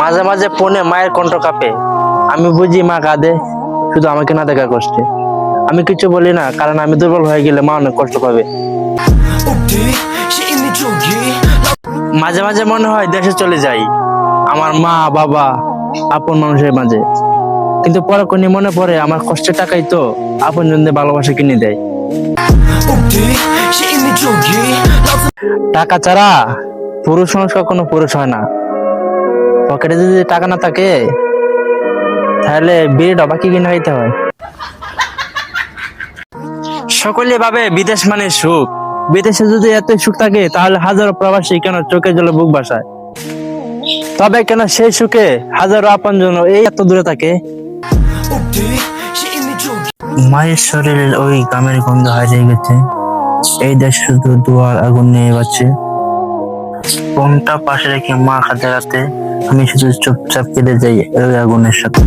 মাঝে মাঝে ফোনে মায়ের কণ্ঠ কাঁপে। আমি বুঝি মা কাঁদে, শুধু আমাকে না দেখা কষ্টে। আমি কিছু বলি না, কারণ আমি দুর্বল হয়ে গেলে মা অনেক কষ্ট পাবে। মাঝে মাঝে মনে হয় দেশে চলে যাই, আমার মা বাবা আপন মানুষের মাঝে। কিন্তু পরক্ষণে মনে পড়ে আমার কষ্টের টাকাই তো আপন জনদের ভালোবাসা কিনে দেয়। টাকা ছাড়া পুরুষ মানুষ কখনো পুরুষ হয় না। পকেটে যদি টাকা না থাকে, তাহলে বিড়িটা বাকি কিনে খাইতে হয়। সকলে ভাবে বিদেশ মানে সুখ। বিদেশে যদি এত সুখ থাকে, তাহলে হাজারো প্রবাসী কেন চোখে জলে বুক ভাসায়? তবে কেন সেই সুখে হাজারো আপনজন এই এত দূরে থাকে? মায়ের শরীরের ওই গ্রামের গন্ধ হারিয়ে গেছে। এই দেশ শুধু দুয়ার আগুন নিয়ে বাঁচছে। ফোনটা পাশে রেখে মা কাঁদতে কাঁদতে, আমি শুধু চুপচাপ কেঁদে যাই ওই আগুনের সাথে।